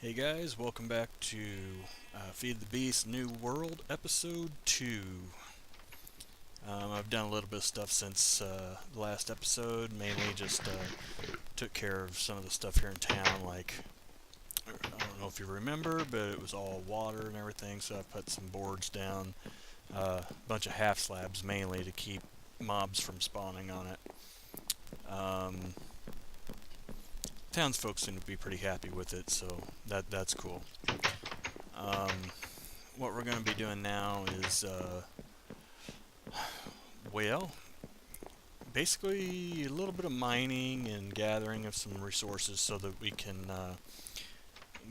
Hey guys, welcome back to Feed the Beast New World Episode 2. I've done a little bit of stuff since the last episode, mainly just took care of some of the stuff here in town, like, I don't know if you remember, but it was all water and everything, so I put some boards down, a bunch of half slabs mainly to keep mobs from spawning on it. Townsfolk seem to be pretty happy with it, so that's cool. Um, what we're going to be doing now is, well, basically a little bit of mining and gathering of some resources so that we can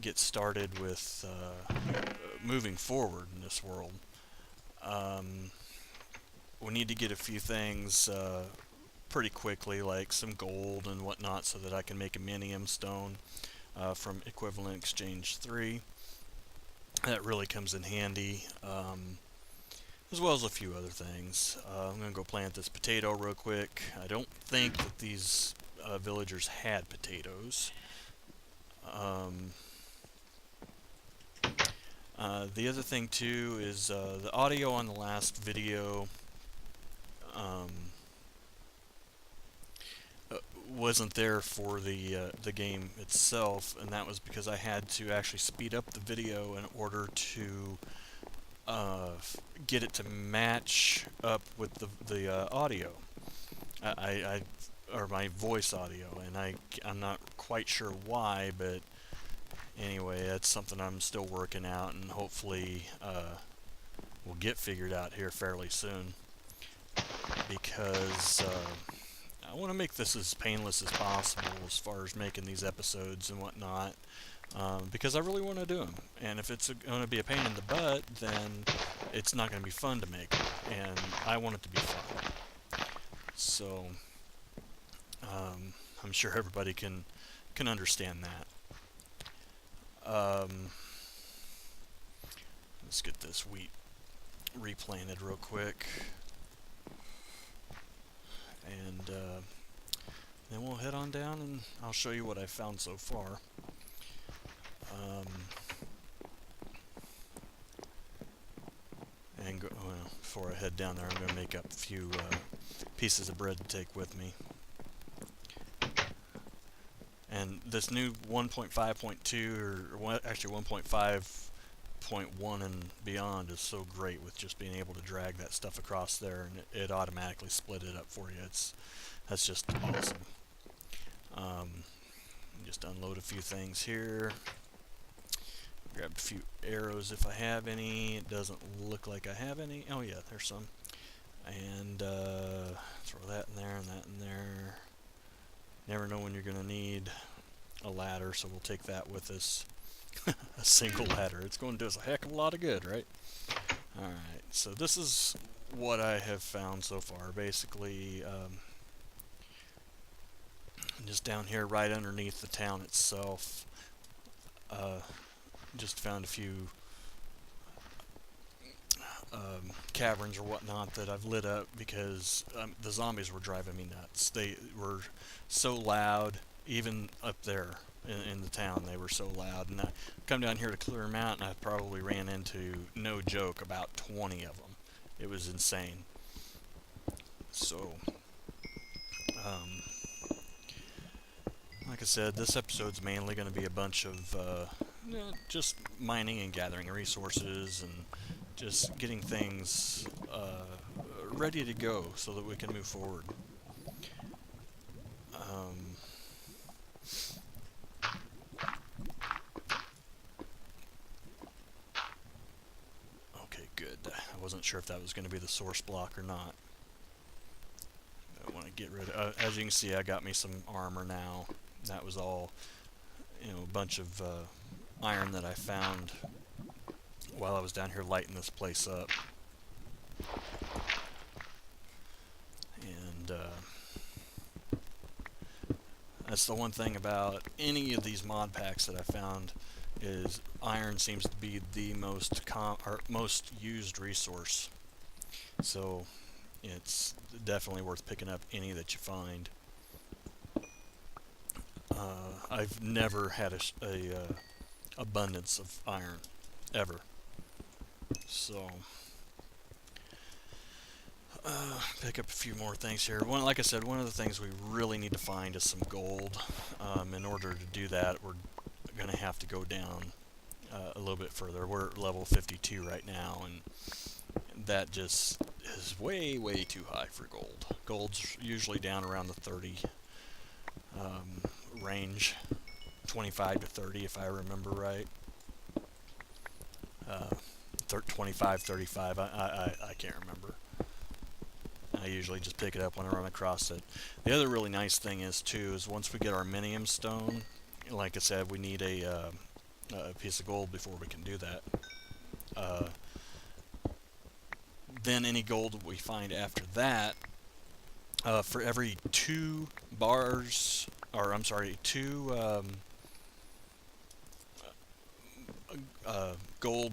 get started with moving forward in this world. Um, we need to get a few things pretty quickly, like some gold and whatnot, so that I can make a minium stone from Equivalent Exchange 3. That really comes in handy, as well as a few other things. I'm going to go plant this potato real quick. I don't think that these villagers had potatoes. Um, the other thing too is the audio on the last video um, uh, wasn't there for the game itself, and that was because I had to actually speed up the video in order to uh, get it to match up with the audio. I or my voice audio, and I'm not quite sure why, but anyway, that's something I'm still working out, and hopefully will get figured out here fairly soon, because I want to make this as painless as possible as far as making these episodes and whatnot, because I really want to do them. And if it's going to be a pain in the butt, then it's not going to be fun to make, and I want it to be fun. So I'm sure everybody can understand that. Let's get this wheat replanted real quick, and then we'll head on down and I'll show you what I've found so far. Um, well, before I head down there, I'm going to make up a few pieces of bread to take with me. And this new 1.5.2, or actually 1.5.1 and beyond, is so great with just being able to drag that stuff across there, and it automatically split it up for you. That's just awesome. Just unload a few things here. Grab a few arrows if I have any. It doesn't look like I have any. Oh yeah, there's some. And throw that in there and that in there. Never know when you're going to need a ladder, so we'll take that with us. A single ladder. It's going to do us a heck of a lot of good, right? Alright, so this is what I have found so far. Basically, just down here right underneath the town itself, just found a few caverns or whatnot that I've lit up because the zombies were driving me nuts. They were so loud, even up there in the town, they were so loud. And I come down here to clear them out, and I probably ran into, no joke, about 20 of them. It was insane. So, like I said, this episode's mainly going to be a bunch of just mining and gathering resources and just getting things ready to go so that we can move forward. Okay, good. I wasn't sure if that was going to be the source block or not. I want to get rid of... as you can see, I got me some armor now. That was all, a bunch of iron that I found while I was down here lighting this place up. And that's the one thing about any of these mod packs that I found, is iron seems to be the most used resource. So it's definitely worth picking up any that you find. I've never had a abundance of iron ever. So pick up a few more things here. Like I said, one of the things we really need to find is some gold. In order to do that, we're going to have to go down a little bit further. We're at level 52 right now, and that just is way, way too high for gold. Gold's usually down around the 30 range, 25 to 30 if I remember right. 25, 35, I can't remember. I usually just pick it up when I run across it. The other really nice thing is too is once we get our minium stone, like I said, we need a piece of gold before we can do that. Then any gold that we find after that, for every 2 bars, or I'm sorry, 2 gold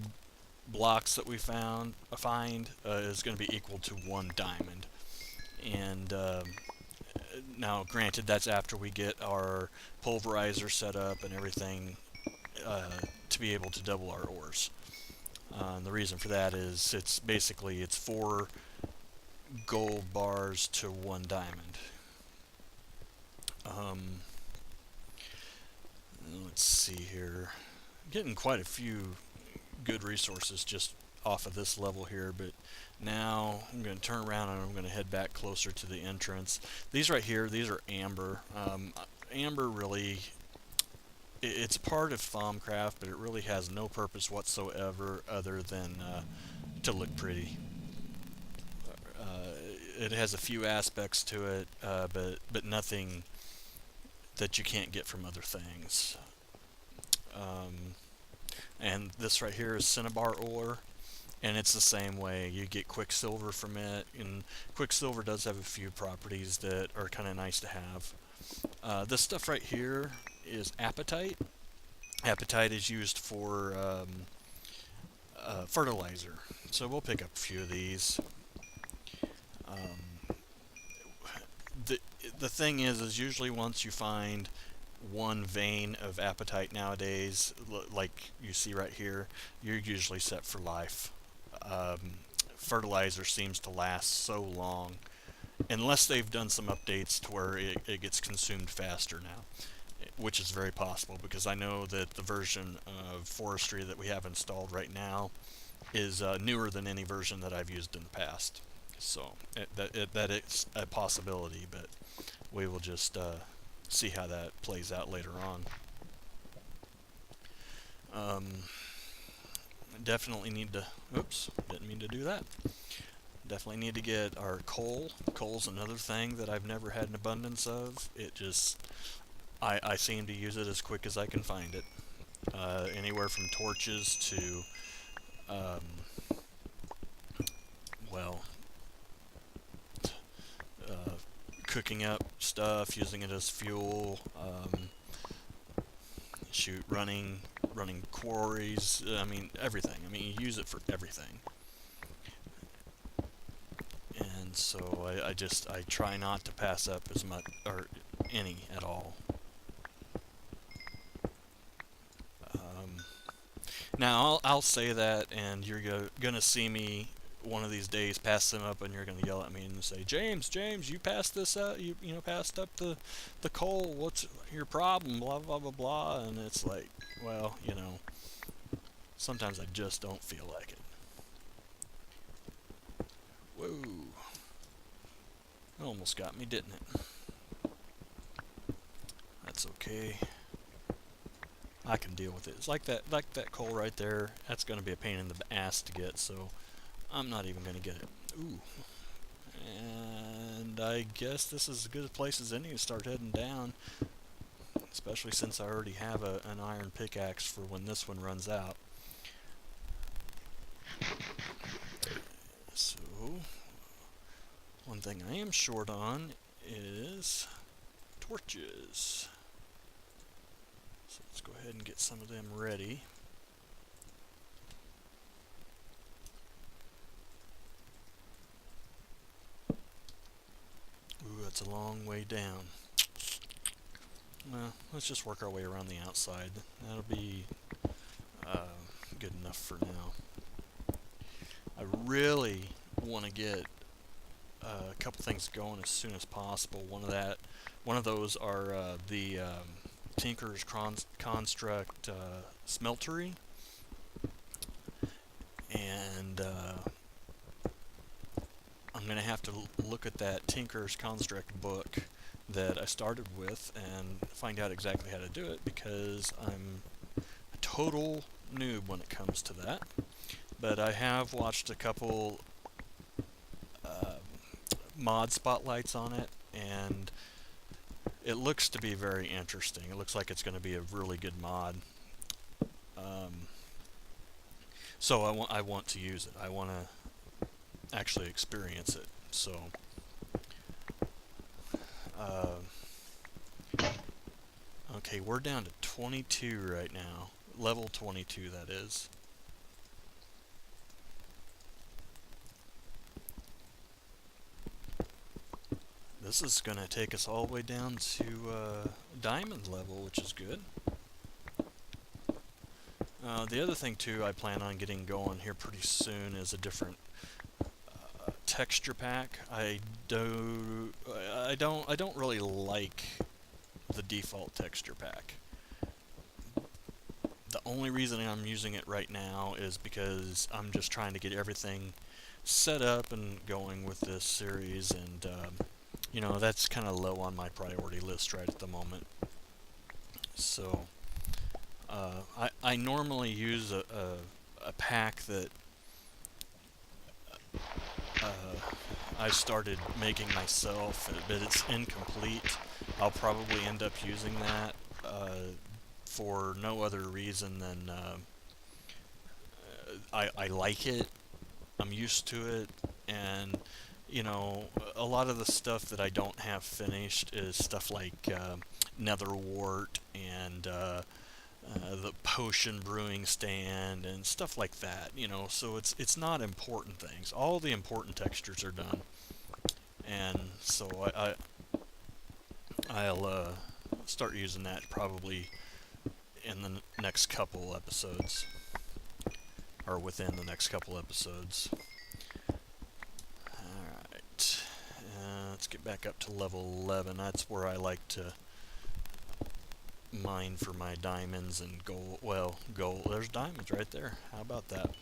blocks that we find is going to be equal to 1 diamond. And now, granted, that's after we get our pulverizer set up and everything to be able to double our ores. And the reason for that is it's 4 gold bars to 1 diamond. Let's see here. I'm getting quite a few good resources just off of this level here, but now I'm going to turn around and I'm going to head back closer to the entrance. These right here, these are amber. Amber really, it's part of Thaumcraft, but it really has no purpose whatsoever other than to look pretty. It has a few aspects to it, but nothing that you can't get from other things. And this right here is cinnabar ore, and it's the same way. You get quicksilver from it, and quicksilver does have a few properties that are kind of nice to have. This stuff right here is apatite. Apatite is used for fertilizer, so we'll pick up a few of these. The thing is usually once you find 1 vein of apatite nowadays, like you see right here, you're usually set for life. Fertilizer seems to last so long, unless they've done some updates to where it gets consumed faster now, which is very possible, because I know that the version of forestry that we have installed right now is newer than any version that I've used in the past. So that is a possibility, but we will just see how that plays out later on. Definitely need to, oops, didn't mean to do that. Definitely need to get our coal. Coal's another thing that I've never had an abundance of. It just, I seem to use it as quick as I can find it. Anywhere from torches to, well, cooking up stuff, using it as fuel, running quarries, I mean, everything. I mean, you use it for everything. And so I try not to pass up as much, or any at all. Now, I'll say that, and you're gonna see me one of these days pass them up, and you're gonna yell at me and say, James, you passed this up, you passed up the coal, what's your problem, blah, blah, blah, blah, and it's like, well, sometimes I just don't feel like it. Whoa. It almost got me, didn't it? That's okay. I can deal with it. It's like that coal right there. That's going to be a pain in the ass to get, so I'm not even going to get it. Ooh. And I guess this is as good a place as any to start heading down, especially since I already have an iron pickaxe for when this one runs out. So, one thing I am short on is torches. So let's go ahead and get some of them ready. Ooh, that's a long way down. Well, let's just work our way around the outside. That'll be good enough for now. I really want to get a couple things going as soon as possible. One of those are the Tinker's Construct smeltery, and I'm going to have to look at that Tinker's Construct book that I started with and find out exactly how to do it, because I'm a total noob when it comes to that. But I have watched a couple mod spotlights on it, and it looks to be very interesting. It looks like it's going to be a really good mod. Um, so I want to use it. I want to actually experience it. So, okay, we're down to 22 right now. Level 22, that is. This is going to take us all the way down to diamond level, which is good. The other thing too I plan on getting going here pretty soon is a different texture pack. I don't really like the default texture pack. The only reason I'm using it right now is because I'm just trying to get everything set up and going with this series, and you know, that's kind of low on my priority list right at the moment. So I normally use a pack that I started making myself, but it's incomplete. I'll probably end up using that for no other reason than I like it, I'm used to it, and you know, a lot of the stuff that I don't have finished is stuff like nether wart and the potion brewing stand and stuff like that, you know. So it's not important things. All the important textures are done, and so I'll start using that probably in the next couple episodes, or within the next couple episodes. Alright, let's get back up to level 11. That's where I like to mine for my diamonds and gold. Well, gold. There's diamonds right there. How about that?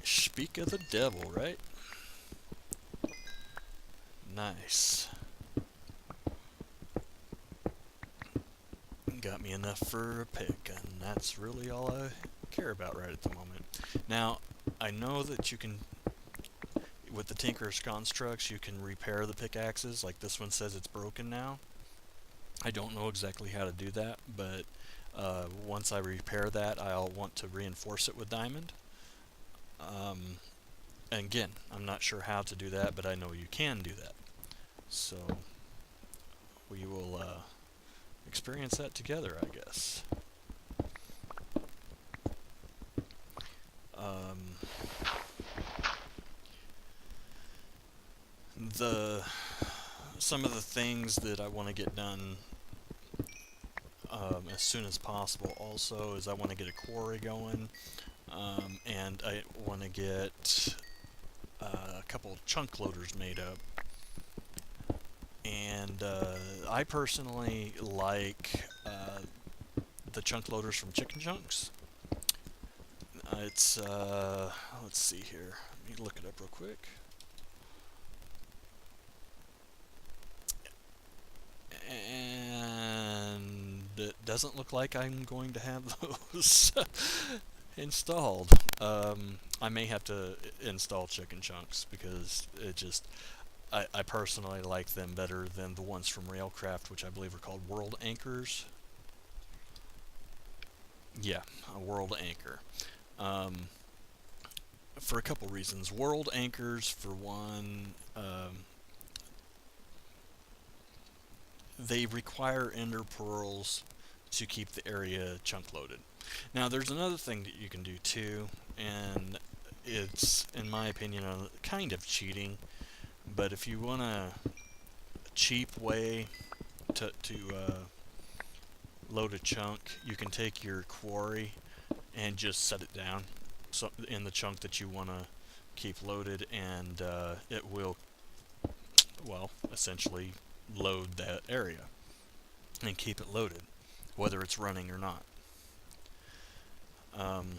Speak of the devil, right? Nice. Got me enough for a pick, and that's really all I care about right at the moment. Now, I know that you can, with the Tinker's Constructs, you can repair the pickaxes. Like this one says it's broken now. I don't know exactly how to do that, but once I repair that, I'll want to reinforce it with diamond. And again, I'm not sure how to do that, but I know you can do that. So we will experience that together, I guess. Some of the things that I want to get done as soon as possible also is I want to get a quarry going, and I want to get a couple chunk loaders made up. And I personally like the chunk loaders from Chicken Chunks. It's let's see here. Let me look it up real quick. And it doesn't look like I'm going to have those installed. I may have to install Chicken Chunks because it just, I personally like them better than the ones from Railcraft, which I believe are called World Anchors. Yeah, a World Anchor. For a couple reasons. World Anchors, for one, they require ender pearls to keep the area chunk loaded. Now there's another thing that you can do too, and it's, in my opinion, kind of cheating, but if you want a cheap way to load a chunk, you can take your quarry and just set it down so in the chunk that you want to keep loaded, and it will, well, essentially load that area and keep it loaded, whether it's running or not. Um,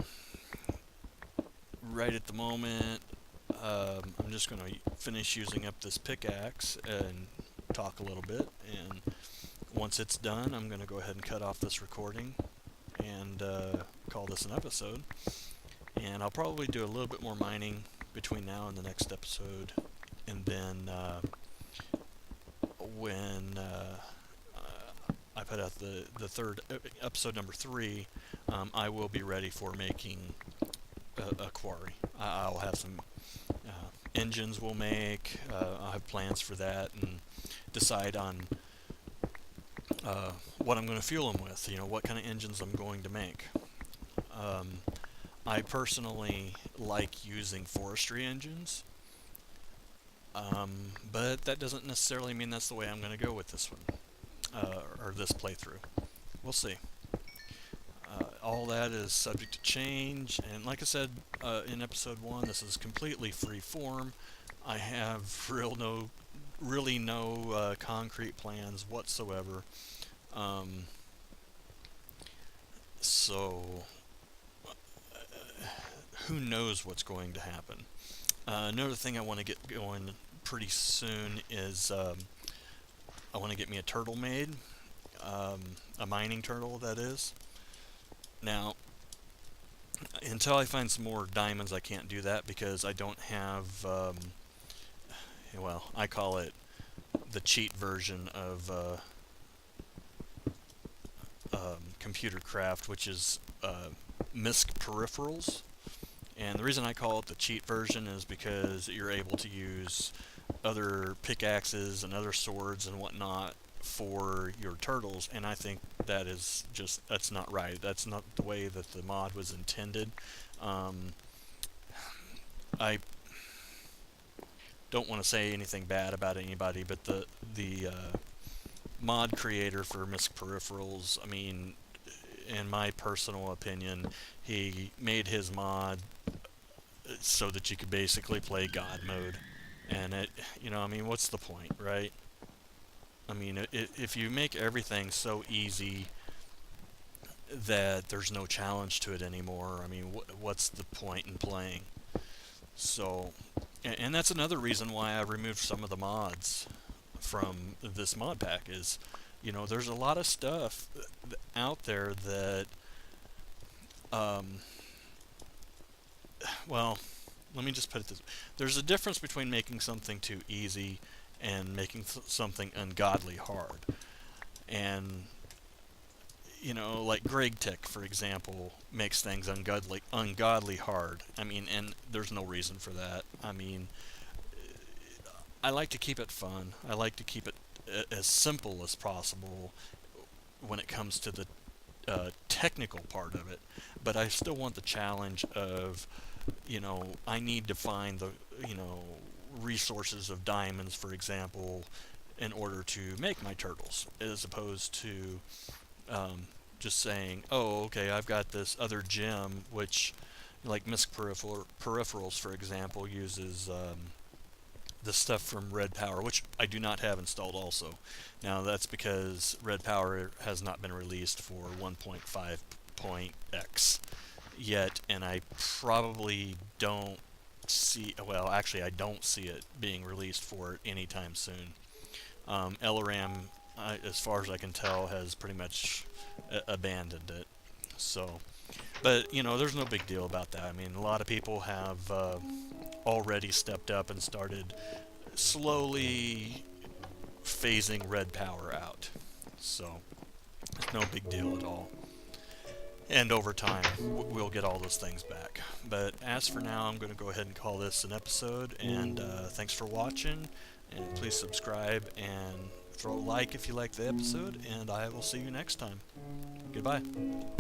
right at the moment, I'm just going to finish using up this pickaxe and talk a little bit, and once it's done, I'm going to go ahead and cut off this recording and call this an episode. And I'll probably do a little bit more mining between now and the next episode, and then when I put out the third episode, number 3, I will be ready for making a quarry. I'll have some engines we'll make. I'll have plans for that and decide on what I'm going to fuel them with, what kind of engines I'm going to make. I personally like using forestry engines, but that doesn't necessarily mean that's the way I'm going to go with this one, or this playthrough. We'll see. All that is subject to change, and like I said in episode 1, this is completely free form. I have really no concrete plans whatsoever. So who knows what's going to happen. Another thing I want to get going pretty soon is I want to get me a turtle made, a mining turtle, that is. Now, until I find some more diamonds, I can't do that because I don't have, well, I call it the cheat version of computer craft, which is MISC peripherals. And the reason I call it the cheat version is because you're able to use other pickaxes and other swords and whatnot for your turtles, and I think that is that's not right. That's not the way that the mod was intended. I don't want to say anything bad about anybody, but the mod creator for MISC peripherals, I mean, in my personal opinion, he made his mod so that you could basically play God mode, and I mean, what's the point, right? I mean, if you make everything so easy that there's no challenge to it anymore, I mean, what's the point in playing? So, and that's another reason why I removed some of the mods from this mod pack is, there's a lot of stuff out there that, well, let me just put it this way. There's a difference between making something too easy and making something ungodly hard. And, like GregTech, for example, makes things ungodly hard. I mean, and there's no reason for that. I mean, I like to keep it fun. I like to keep it as simple as possible when it comes to the technical part of it. But I still want the challenge of, I need to find the, resources of diamonds, for example, in order to make my turtles, as opposed to just saying, oh, okay, I've got this other gem, which, like MISC peripherals, for example, uses the stuff from Red Power, which I do not have installed also. Now, that's because Red Power has not been released for 1.5.x yet, and I probably don't well, actually, I don't see it being released for it anytime soon. LRAM, as far as I can tell, has pretty much abandoned it. So, but, there's no big deal about that. I mean, a lot of people have already stepped up and started slowly phasing Red Power out. So, it's no big deal at all. And over time, we'll get all those things back. But as for now, I'm going to go ahead and call this an episode. And thanks for watching. And please subscribe and throw a like if you like the episode. And I will see you next time. Goodbye.